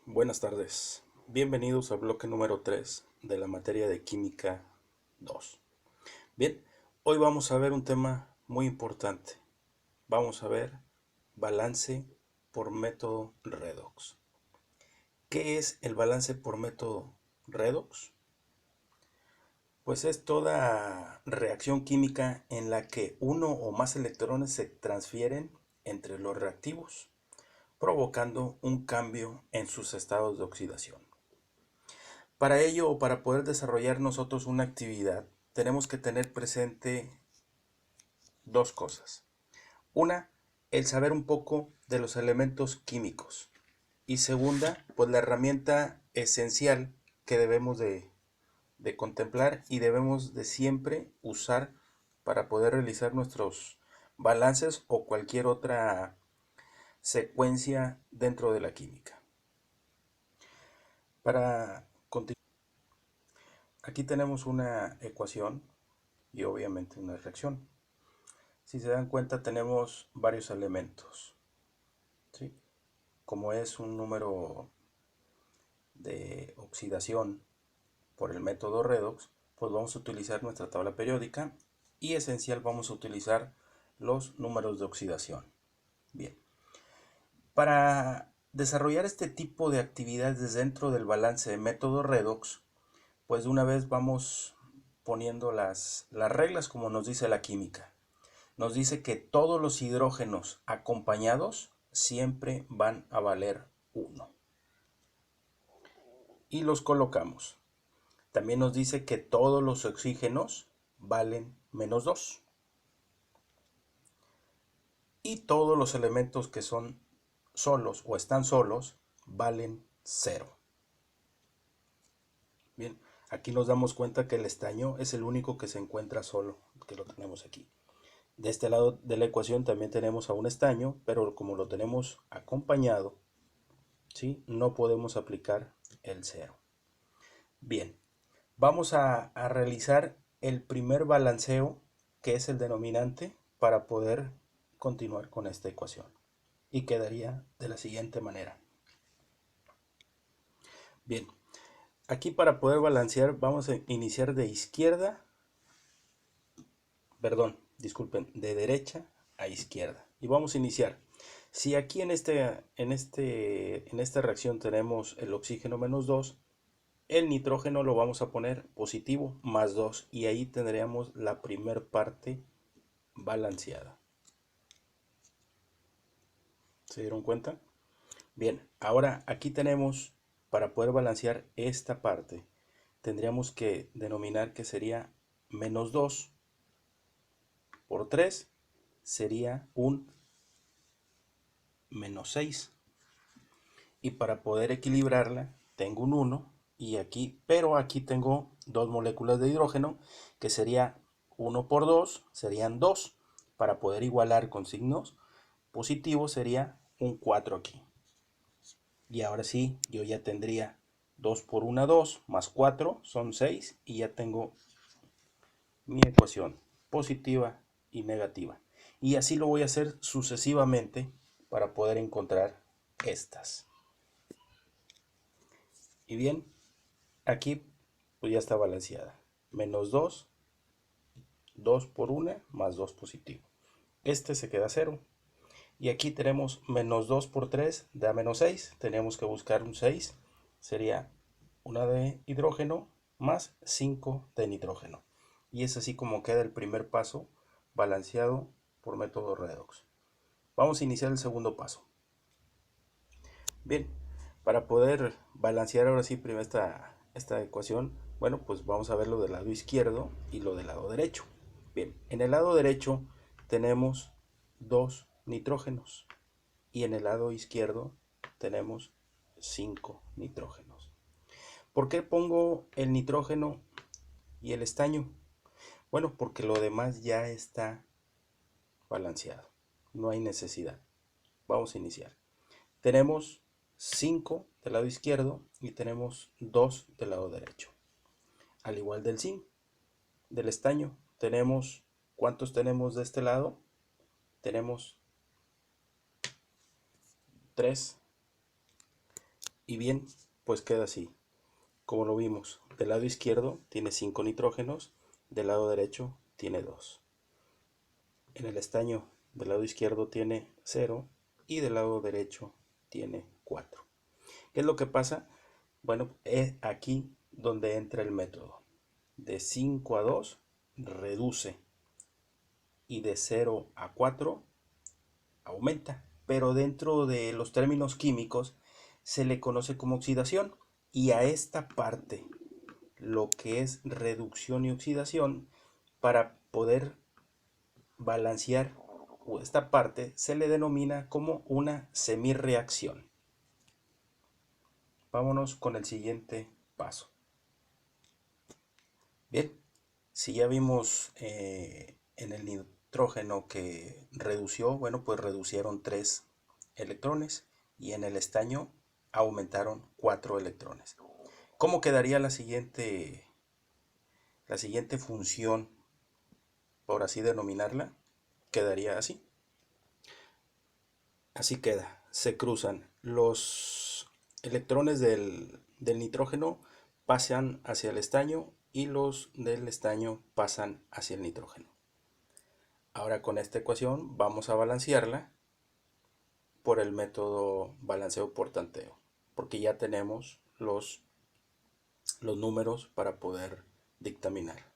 Buenas tardes, bienvenidos al bloque número 3 de la materia de Química 2. Bien, hoy vamos a ver un tema muy importante. Vamos a ver balance por método redox. ¿Qué es el balance por método redox? Pues es toda reacción química en la que uno o más electrones se transfieren entre los reactivos, provocando un cambio en sus estados de oxidación. Para ello o para poder desarrollar nosotros una actividad, tenemos que tener presente dos cosas. Una, el saber un poco de los elementos químicos. Y segunda, pues la herramienta esencial que debemos de contemplar y debemos de siempre usar para poder realizar nuestros balances o cualquier otra secuencia dentro de la química. Para continuar, aquí tenemos una ecuación y obviamente una reacción. Si se dan cuenta tenemos varios elementos, ¿sí? Como es un número de oxidación por el método redox, pues vamos a utilizar nuestra tabla periódica y esencial vamos a utilizar los números de oxidación. Bien, para desarrollar este tipo de actividades dentro del balance de método redox, pues de una vez vamos poniendo las reglas como nos dice la química. Nos dice que todos los hidrógenos acompañados siempre van a valer 1. Y los colocamos. También nos dice que todos los oxígenos valen -2. Y todos los elementos que son solos o están solos valen 0. Bien, aquí nos damos cuenta que el estaño es el único que se encuentra solo, que lo tenemos aquí. De este lado de la ecuación también tenemos a un estaño, pero como lo tenemos acompañado, ¿sí? No podemos aplicar el 0. Bien, vamos a realizar el primer balanceo, que es el denominante, para poder continuar con esta ecuación. Y quedaría de la siguiente manera. Bien, aquí para poder balancear vamos a iniciar de izquierda, perdón, disculpen, de derecha a izquierda. Y vamos a iniciar. Si aquí en esta reacción tenemos el oxígeno -2, el nitrógeno lo vamos a poner positivo +2 y ahí tendríamos la primer parte balanceada. ¿Se dieron cuenta? Bien, ahora aquí tenemos, para poder balancear esta parte, tendríamos que denominar que sería -2 por 3 sería un -6. Y para poder equilibrarla tengo un 1 y aquí, pero aquí tengo dos moléculas de hidrógeno que sería 1 por 2 serían 2. Para poder igualar con signos positivos sería un 4 aquí. Y ahora sí, yo ya tendría 2 por 1, 2, más 4 son 6 y ya tengo mi ecuación positiva y negativa. Y así lo voy a hacer sucesivamente para poder encontrar estas. Y bien, aquí pues ya está balanceada. -2, 2 por 1, más 2 positivo. Este se queda 0. Y aquí tenemos -2 por 3 da -6. Tenemos que buscar un 6. Sería una de hidrógeno más 5 de nitrógeno. Y es así como queda el primer paso balanceado por método redox. Vamos a iniciar el segundo paso. Bien, para poder balancear ahora sí primero esta ecuación, bueno, pues vamos a ver lo del lado izquierdo y lo del lado derecho. Bien, en el lado derecho tenemos 2 nitrógenos y en el lado izquierdo tenemos 5 nitrógenos. ¿Por qué pongo el nitrógeno y el estaño? Bueno, porque lo demás ya está balanceado, no hay necesidad. Vamos a iniciar. Tenemos 5 del lado izquierdo y tenemos 2 del lado derecho. Al igual del zinc, del estaño, tenemos, ¿cuántos tenemos de este lado? Tenemos 3 Y bien, pues queda así. Como lo vimos, del lado izquierdo tiene 5 nitrógenos, del lado derecho tiene 2. En el estaño del lado izquierdo tiene 0 y del lado derecho tiene 4. ¿Qué es lo que pasa? Bueno, es aquí donde entra el método. De 5 a 2 reduce y de 0 a 4 aumenta. Pero dentro de los términos químicos se le conoce como oxidación, y a esta parte, lo que es reducción y oxidación, para poder balancear esta parte se le denomina como una semirreacción. Vámonos con el siguiente paso. Bien, si ya vimos en el nitrógeno que redució, bueno, pues reducieron 3 electrones y en el estaño aumentaron 4 electrones. ¿Cómo quedaría la siguiente función, por así denominarla? Quedaría así. Así queda. Se cruzan los electrones del nitrógeno, pasan hacia el estaño y los del estaño pasan hacia el nitrógeno. Ahora con esta ecuación vamos a balancearla por el método balanceo por tanteo, porque ya tenemos los números para poder dictaminar.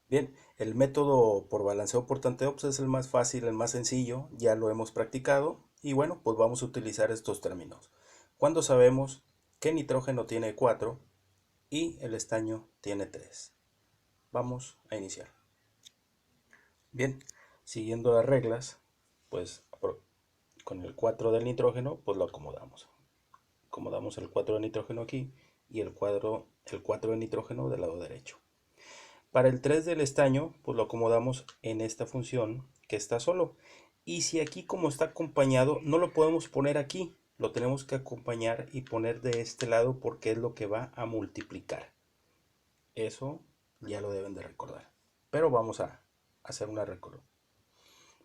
Bien, el método por balanceo por tanteo pues es el más fácil, el más sencillo, ya lo hemos practicado y bueno, pues vamos a utilizar estos términos. Cuando sabemos que nitrógeno tiene 4 y el estaño tiene 3. Vamos a iniciar. Bien, siguiendo las reglas, pues con el 4 del nitrógeno, pues lo acomodamos. Acomodamos el 4 de nitrógeno aquí y el 4 de nitrógeno del lado derecho. Para el 3 del estaño, pues lo acomodamos en esta función que está solo. Y si aquí como está acompañado, no lo podemos poner aquí. Lo tenemos que acompañar y poner de este lado porque es lo que va a multiplicar. Eso ya lo deben de recordar. Pero vamos a hacer una recorrido.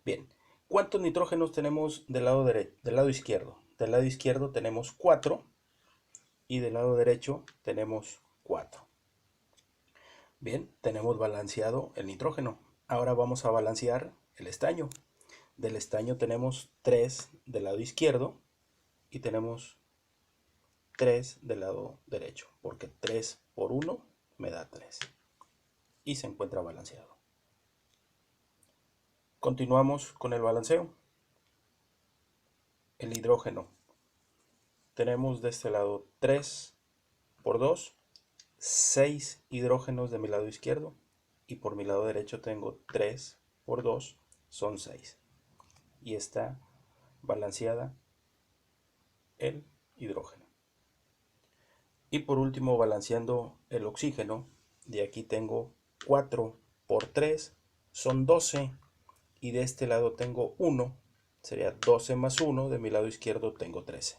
Bien, ¿cuántos nitrógenos tenemos del lado izquierdo? Del lado izquierdo tenemos 4 y del lado derecho tenemos 4. Bien, tenemos balanceado el nitrógeno. Ahora vamos a balancear el estaño. Del estaño tenemos 3 del lado izquierdo y tenemos 3 del lado derecho, porque 3 por 1 me da 3. Y se encuentra balanceado. Continuamos con el balanceo. El hidrógeno. Tenemos de este lado 3 por 2, 6 hidrógenos de mi lado izquierdo. Y por mi lado derecho tengo 3 por 2, son 6. Y está balanceada el hidrógeno. Y por último, balanceando el oxígeno, de aquí tengo 4 por 3, son 12. Y de este lado tengo 1, sería 12 más 1, de mi lado izquierdo tengo 13.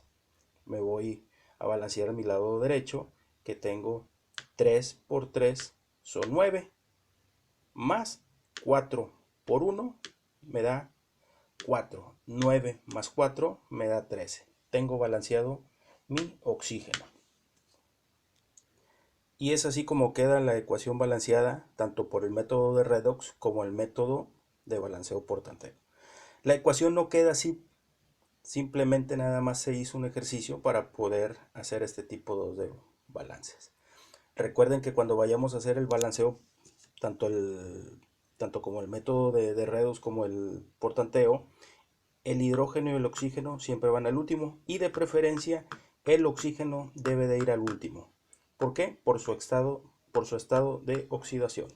Me voy a balancear a mi lado derecho, que tengo 3 por 3, son 9, más 4 por 1 me da 4. 9 más 4 me da 13. Tengo balanceado mi oxígeno. Y es así como queda la ecuación balanceada, tanto por el método de redox como el método de balanceo por tanteo. La ecuación no queda así, simplemente nada más se hizo un ejercicio para poder hacer este tipo de balances. Recuerden que cuando vayamos a hacer el balanceo, tanto como el método de redox como el por tanteo, el hidrógeno y el oxígeno siempre van al último, y de preferencia el oxígeno debe de ir al último. ¿Por qué? Por su estado de oxidación.